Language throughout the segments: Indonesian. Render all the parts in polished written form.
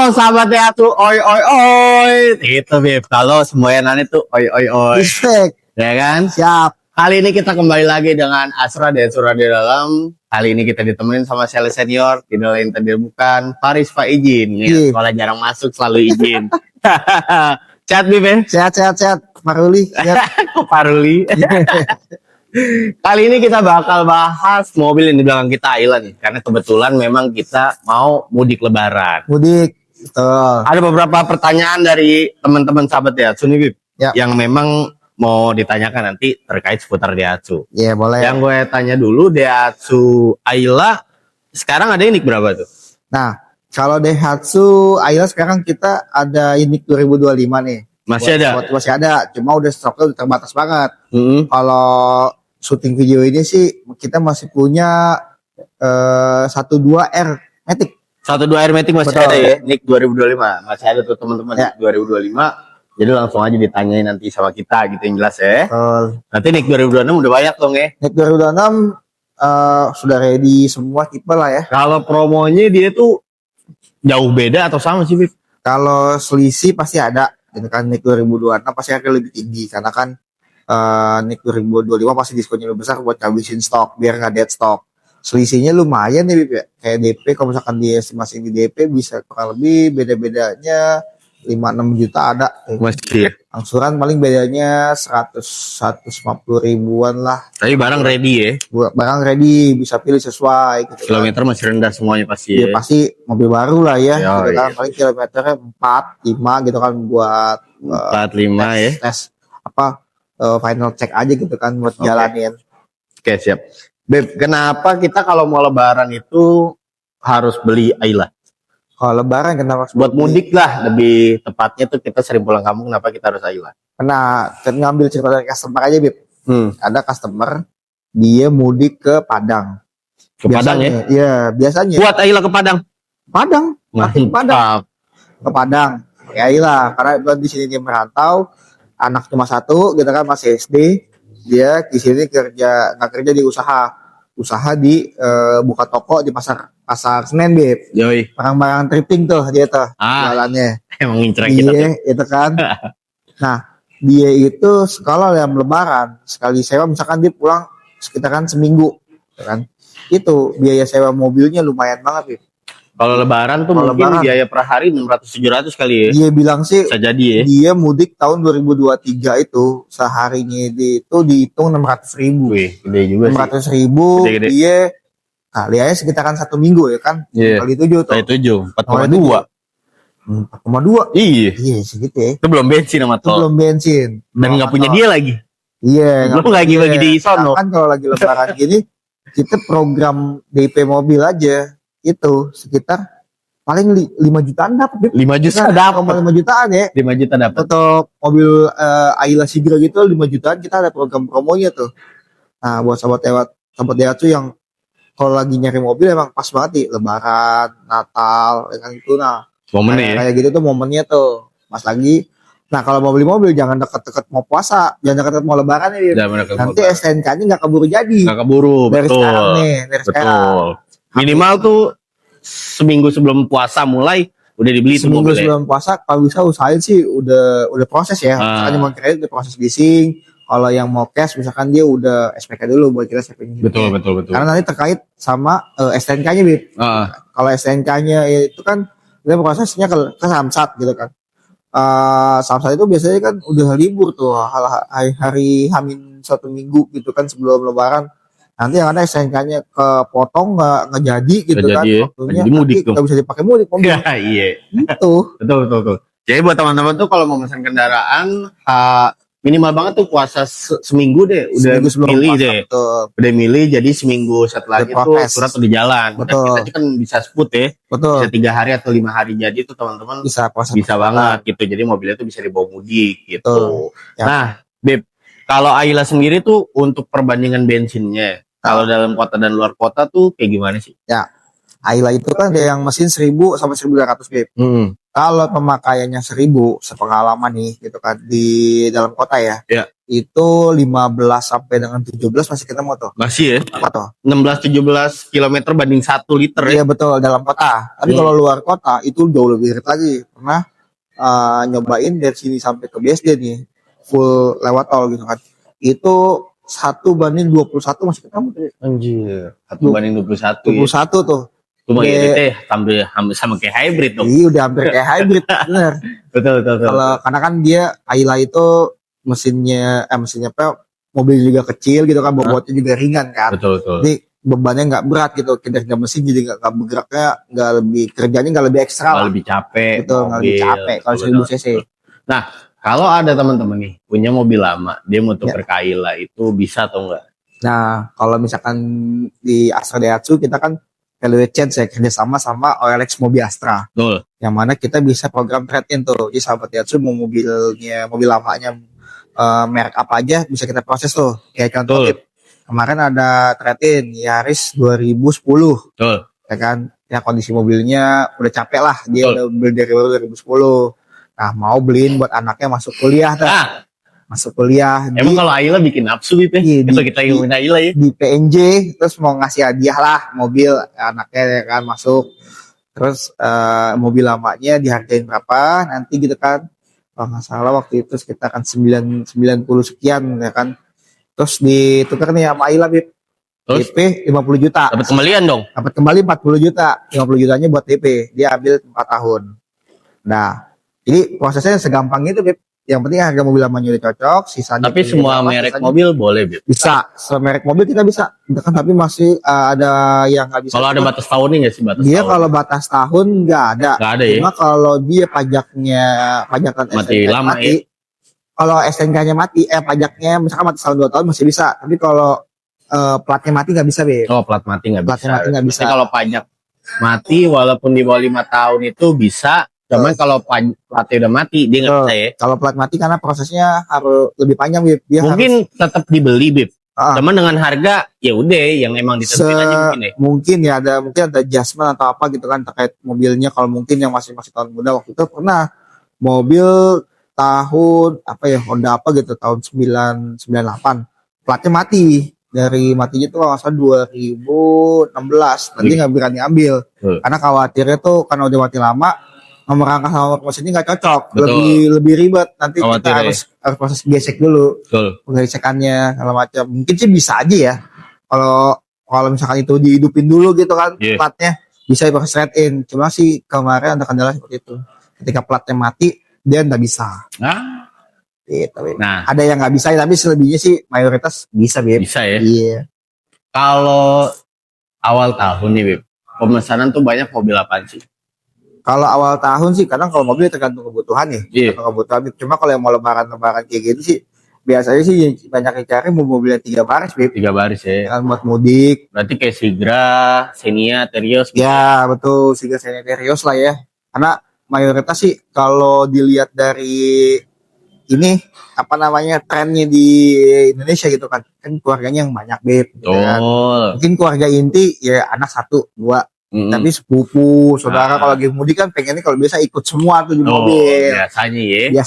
Halo sahabat ya tuh, oi oi oi. Itu Bib, kalau semuanya nanya tuh oi oi oi. Respect. Ya kan? Siap. Kali ini kita kembali lagi dengan Asra dan Surah di dalam. Kali ini kita ditemenin sama sales senior, tidak lain tadi bukan Faris Pak Izin. Ya, sekolah jarang masuk selalu izin. Chat Bib ya? Sehat. Maruli. Kok Paruli? Kali ini kita bakal bahas mobil yang di belakang kita, Ayla nih. Karena kebetulan memang kita mau mudik lebaran. Mudik. Betul. Ada beberapa pertanyaan dari teman-teman sahabat Daihatsu nih, Bib. Ya. Yang memang mau ditanyakan nanti terkait seputar Daihatsu. Iya, boleh. Yang gue tanya dulu, Daihatsu Ayla sekarang ada Inik berapa tuh? Nah, kalau Daihatsu Ayla sekarang kita ada Inik 2025 nih. Masih ada? Masih ada, cuma udah stoknya udah terbatas banget. Kalau Syuting video ini sih kita masih punya 12R Matic. 12R Matic masih Betul. ada ya, Inik 2025 masih ada tuh teman-teman Ya. 2025. Jadi langsung aja ditanyain nanti sama kita gitu yang jelas ya. Betul. Nanti Inik 2026 udah banyak dong ya. Inik 2026 sudah ready semua tipe lah ya. Kalau promonya dia tuh jauh beda atau sama sih, Bib? Kalau selisih pasti ada. Dan kan Inik 2026 pasti akan lebih tinggi karena kan Inik 2025 pasti diskonnya lebih besar buat ngabisin stok biar nggak dead stock. Selisihnya lumayan nih Bib ya. Kayak DP kalau misalkan dia masih di DP bisa kurang lebih beda-bedanya 5-6 juta ada. Masih. Angsuran paling bedanya 150 ribuan lah. Tapi barang ready ya. Barang ready bisa pilih sesuai gitu. Kilometer masih rendah semuanya pasti. Ya, pasti mobil baru lah ya. Yo, Gitu kan. iya. Paling kilometernya 4, 5 gitu kan buat 45 ya. tes final check aja gitu kan buat Oke. jalanin. Oke, siap. Beb, kenapa kita kalau mau lebaran itu harus beli Ayla? Kalau lebaran kenapa harus Buat beli? mudik lah, lebih tepatnya tuh kita sering pulang kampung, kenapa kita harus Ayla? Karena ngambil cerita dari customer aja Bib. Hmm. Ada customer dia mudik ke Padang. Ke Padang ya? Iya, biasanya. Buat Ayla ke Padang? Padang. Padang. Mantap. Ke Padang. Ya iyalah, karena di sini dia merantau, anak cuma satu, gitu kan masih SD, dia di sini nggak kerja di usaha di buka toko di pasar Senen Bib. Yoi. Barang-barang tripping tuh dia tuh jualannya. Emang ngincer kita tuh. Iya, itu kan. Nah, dia itu kalau dalam lebaran sekali sewa misalkan dia pulang sekitaran seminggu, gitu kan. Itu biaya sewa mobilnya lumayan banget, Bib. Kalau lebaran tuh Kalau mungkin lebaran, biaya per hari 600-700 kali ya. dia bilang sih Bisa jadi ya. dia mudik tahun 2023 itu seharinya itu dihitung 600 ribu. Wih, gede juga sih. 600 ribu Gede-gede. dia kali aja sekitaran 1 minggu ya kan. Iya. Kali 7 tuh. Kali 7, 4,2. 4,2. Iya. Iya segitu ya. Itu belum bensin sama Itu tol. belum bensin. Dan nggak punya tol. dia lagi. Iya. Belum nggak lagi punya. bagi di sono. Kan kalau lagi lebaran gini kita program DP mobil aja itu sekitar paling 5 jutaan dapat. 5 juta dapat. 5 jutaan ya. 5 juta dapat. Untuk mobil Ayla Sigra gitu 5 jutaan kita ada program promonya tuh. Nah buat sahabat Daihatsu yang kalau lagi nyari mobil emang pas banget nih lebaran, Natal, ya kan itu. Nah Momennya ya. kayak gitu tuh momennya tuh pas lagi. Nah kalau mau beli mobil jangan deket-deket mau puasa, jangan deket-deket mau lebaran nih. Nanti STNK-nya nggak keburu jadi. Nggak keburu, Dari betul. sekarang nih, dari sekarang. Betul. Minimal tuh seminggu sebelum puasa mulai udah dibeli tuh Seminggu mobilnya. sebelum puasa kalau bisa usahain sih udah proses ya. Misalkan yang mau kredit udah proses leasing. Kalau yang mau cash misalkan dia udah SPK dulu buat kita SPK. Betul. Karena nanti terkait sama STNK-nya Bib. Kalau STNK-nya itu kan dia prosesnya ke Samsat gitu kan. Samsat itu biasanya kan udah libur tuh hari Hamin 1 minggu gitu kan sebelum lebaran. Nanti yang ada STNK-nya kepotong nggak jadi gitu Nggak kan. jadi ya. Waktunya Jadi mudik tuh. nggak bisa dipakai mudik mobil. Ya, iya. Gitu. Betul. Jadi buat teman-teman tuh kalau mau pesan kendaraan minimal banget tuh puasa seminggu deh, udah Seminggu sebelum milih puasa, deh. betul. Udah milih jadi seminggu setelah itu Proses. surat tuh di jalan. Betul. Kita kan bisa sput ya. Betul. Bisa 3 hari atau 5 hari jadi tuh teman-teman Bisa puasa. bisa banget gitu. Jadi mobilnya tuh bisa dibawa mudik gitu. Betul. Ya. Nah, Beb, kalau Ayla sendiri tuh untuk perbandingan bensinnya, kalau dalam kota dan luar kota tuh kayak gimana sih? Ya. Ayla itu kan ada yang mesin 1000 sampai 1200 Beb. Kalau pemakaiannya 1000 sepengalaman nih gitu kan di dalam kota ya. Iya. Itu 15 sampai dengan 17 masih ketemu tuh. Masih ya? Apa tuh? 16-17 kilometer banding 1 liter ya. Iya betul dalam kota. Tapi kalau luar kota itu jauh lebih irit lagi. Pernah nyobain dari sini sampai ke BSD nih full lewat tol gitu kan. Itu 1:21 masih ketemu tuh. Anjir. 1:21 ya. 21 tuh. Cuma iritnya hampir sama kayak hybrid dong. Iya udah hampir kayak hybrid bener. Betul. Kalau karena kan dia Ayla itu mesinnya apa mobil juga kecil gitu kan, bobotnya juga ringan kan. Betul. Jadi bebannya nggak berat gitu, kinerja mesin jadi nggak bergeraknya nggak lebih kerjanya nggak lebih ekstra lah. Lebih capek. Betul nggak lebih capek kalau 1000 cc. Nah kalau ada teman-teman nih punya mobil lama, dia mau tuker ke Ayla itu bisa atau enggak? Nah kalau misalkan di Astra Daihatsu kita kan value change ya kerjasama sama OLX Mobil Astra. Betul. Yang mana kita bisa program trade-in tuh. Jadi sahabat Daihatsu mau mobil lamanya merek apa aja bisa kita proses tuh. Kayak contoh kemarin ada trade-in Yaris 2010. Betul. Ya kan? Ya kondisi mobilnya udah capek lah. Dia udah beli dari baru 2010. Nah mau beliin buat anaknya masuk kuliah tuh. Masuk kuliah. Emang kalau Ayla bikin nafsu gitu ya? Itu kita ingin Ayla ya? Di PNJ terus mau ngasih hadiah lah mobil anaknya ya kan masuk. Terus mobil lamanya dihargain berapa nanti gitu kan. Kalau nggak salah waktu itu sekitar kan 90 sekian ya kan. Terus ditukar nih sama Ayla Bib. DP 50 juta. Dapat kembalian dong? Dapat kembali 40 juta. 50 jutanya buat DP. Dia ambil 4 tahun. Nah, jadi prosesnya segampang itu Bib. Yang penting harga mobil lamanya udah cocok, sisanya. Tapi semua merek mobil boleh, Bib? Bisa, semua merek mobil kita bisa. Kan tapi masih ada yang nggak bisa. Kalau ada batas tahun nih nggak sih batas dia tahun? Kalau batas tahun nggak ada. Nggak ada ya? Cuma kalau dia pajakan mati STNK lama mati, ya? kalau STNK-nya mati, pajaknya misalkan mati tahun 2 tahun masih bisa. Tapi kalau platnya mati nggak bisa, Be. Oh, plat mati nggak bisa. Platnya mati nggak bisa. Kalau pajak mati walaupun di bawah 5 tahun itu bisa. Cuman kalau platnya udah mati dia nggak bisa ya. Kalau plat mati karena prosesnya harus lebih panjang, Bib. Dia mungkin tetap dibeli, Bib. Cuman dengan harga ya udah yang emang ditentuin aja mungkin ya. Mungkin ya mungkin ada adjustment atau apa gitu kan terkait mobilnya. Kalau mungkin yang masih tahun muda waktu itu pernah mobil tahun apa ya Honda apa gitu tahun 998 platnya mati. Dari matinya tuh kalau nggak salah 2016 nanti nggak berani ambil karena khawatirnya tuh karena udah mati lama nomor rangka sama mesinnya nggak cocok. Lebih ribet nanti kita harus proses gesek dulu penggesekannya kalau macam. Mungkin sih bisa aja ya kalau misalkan itu dihidupin dulu gitu kan platnya bisa proses trade in. Cuma sih kemarin ada kendala seperti itu ketika platnya mati dia nggak bisa. Gitu. Nah, ada yang nggak bisa tapi selebihnya sih mayoritas bisa, Bib. Bisa ya. Iya. Kalau awal tahun nih, Bib, pemesanan tuh banyak mobil apaan sih? Kalau awal tahun sih kadang kalau mobil tergantung kebutuhan ya. Kebutuhan. Cuma kalau yang mau lebaran kayak gitu sih biasanya sih banyak yang cari mobil 3 baris, Bib. 3 baris ya. Kan buat mudik. Berarti kayak Sigra, Xenia, Terios gitu. Ya, betul, Sigra, Xenia, Terios lah ya. Karena mayoritas sih kalau dilihat dari ini apa namanya trennya di Indonesia gitu kan keluarganya yang banyak, Beb gitu kan. Mungkin keluarga inti ya anak 1, 2 tapi sepupu saudara kalau lagi mudik kan pengennya kalau bisa ikut semua tuh di mobil biasanya.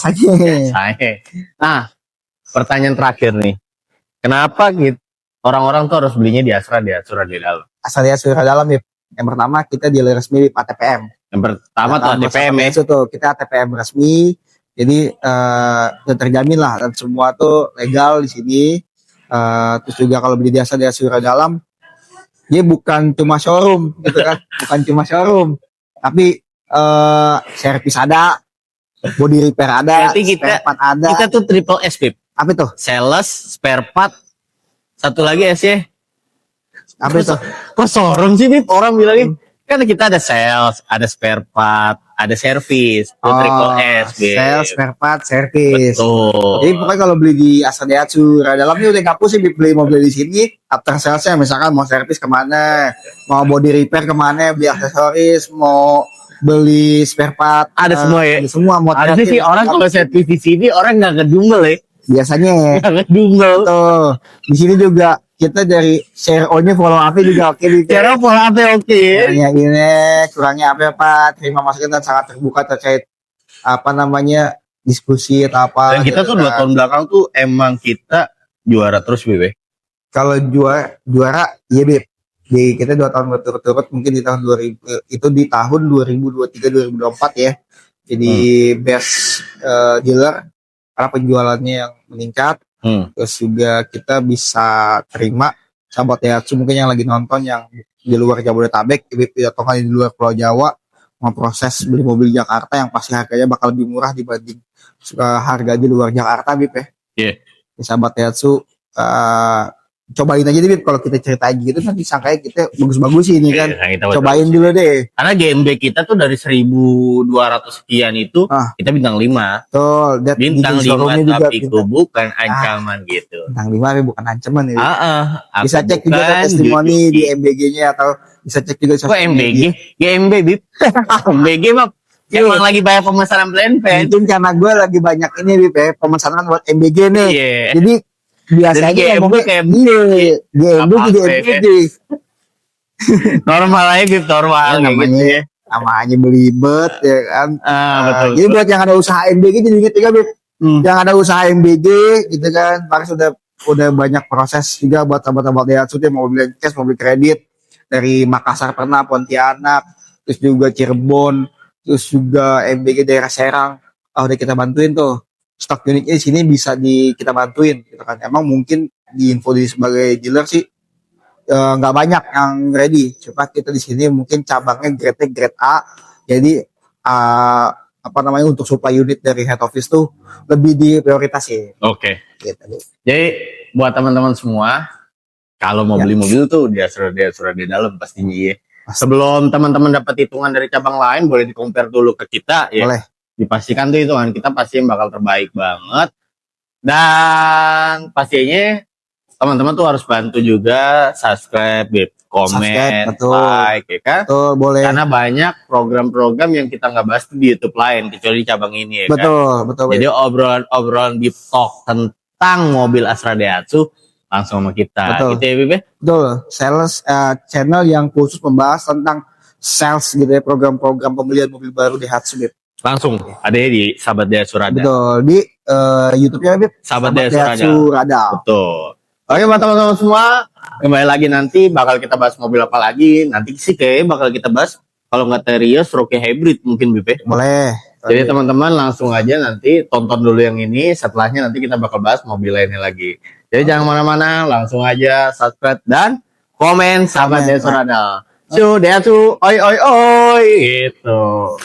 Nah pertanyaan terakhir nih, kenapa gitu orang-orang tuh harus belinya di Astra Daihatsu Dalam? Astra Daihatsu Dalam, Beb. Yang pertama kita dealer resmi ATPM. Yang pertama tuh ATPM ya. Itu tuh kita ATPM resmi. Jadi udah terjamin lah dan semua tuh legal di sini. Terus juga kalau beli di Astra Daihatsu Dalam, dia bukan cuma showroom gitu kan, bukan cuma showroom, tapi servis ada, body repair ada, spare part ada. Kita tuh triple S, Bib. Apa itu? Sales, spare part, satu lagi S ya. Apa itu? Kok showroom sih, Bib? Orang bilangin kan kita ada sales, ada spare part, ada service, triple S, sales, spare part, service. Betul. Jadi pokoknya kalau beli di Astra Daihatsu Dalam ini udah nggak pusing beli mobil di sini. After salesnya misalkan mau service kemana, mau body repair kemana, beli aksesoris, mau beli spare part, ada semua ya. Ada semua. Ada sih orang kalau servis di sini orang nggak ngedumel ya. Biasanya. Nggak ngedumel. Tuh di sini juga kita dari share on-nya follow up juga oke nih. Cara pola apa oke. Kurangnya ini, kurangnya apa terima masukan dan sangat terbuka terkait apa namanya diskusi atau apa. Dan kita gitu tuh 2 kan. tahun belakang tuh emang kita juara terus Bebe. Kalau juara iya Beb. Di kita 2 tahun berturut-turut mungkin di tahun 2000 itu di tahun 2023 2024 ya. Jadi best dealer karena penjualannya yang meningkat. Terus juga kita bisa terima sahabat Daihatsu mungkin yang lagi nonton yang di luar Jabodetabek atau kan di luar Pulau Jawa mau proses beli mobil Jakarta yang pasti harganya bakal lebih murah dibanding harga di luar Jakarta Bib ya. Iya. Sahabat Daihatsu cobain aja deh Bib, kalau kita ceritain gitu nanti sangkanya kita bagus-bagus ini kan. Cobain dulu deh. Karena GMB kita tuh dari 1.200 sekian itu kita bintang 5. Tuh, bintang 5 tapi itu bukan ancaman gitu. Bintang 5 tapi bukan ancaman ya. Bisa Aku cek juga testimoni di MBG-nya atau bisa cek juga kok MBG? GMB Bib. MBG Bang. Emang lagi banyak pemesanan plan pen. Mungkin karena gue lagi banyak ini Bib ya, pemesanan buat MBG nih. Jadi biasanya GMB kayak GMB normal aja Bib, normal namanya belibet ya kan. Betul. Jadi buat yang ada usaha MBG jadi inget juga Bib. Yang ada usaha MBG gitu kan, Paris udah banyak proses juga buat sahabat-sahabat Daihatsu yang mau beli cash, mau beli kredit dari Makassar pernah, Pontianak, terus juga Cirebon, terus juga MBG daerah Serang. Udah kita bantuin tuh. Stok unitnya di sini bisa kita bantuin gitu kan. Emang mungkin di info sebagai dealer sih nggak banyak yang ready. Coba kita di sini mungkin cabangnya grade A. Jadi apa namanya untuk supply unit dari head office tuh lebih diprioritaskan. Oke. Gitu. Jadi buat teman-teman semua kalau mau beli mobil tuh dia sudah di dalam pastinya ya. Sebelum teman-teman dapat hitungan dari cabang lain boleh di-compare dulu ke kita ya. Boleh. Dipastikan tuh hitungan kita pasti yang bakal terbaik banget. Dan pastinya teman-teman tuh harus bantu juga subscribe, komen, like ya kan. Betul, boleh. Karena banyak program-program yang kita nggak bahas di YouTube lain kecuali di cabang ini ya kan. Betul. Jadi obrolan deep talk tentang mobil Astra Daihatsu langsung sama kita. Betul. Gitu ya Bib? Betul. Sales channel yang khusus membahas tentang sales gitu ya, program-program pembelian mobil baru Daihatsu Bib. Langsung ada di Sahabat Daihatsu Rada. Betul, di YouTube-nya Bib. Sahabat Daihatsu Rada. Betul. Oke teman-teman semua, kembali lagi nanti bakal kita bahas mobil apa lagi. Nanti sih kayaknya bakal kita bahas kalau nggak Terios, Rookie Hybrid mungkin Bib. Boleh. Jadi teman-teman langsung aja nanti tonton dulu yang ini. Setelahnya nanti kita bakal bahas mobil lainnya lagi. Jadi jangan mana-mana, langsung aja subscribe dan komen Sahabat Daihatsu Rada. Daihatsu, oi oi oi gitu.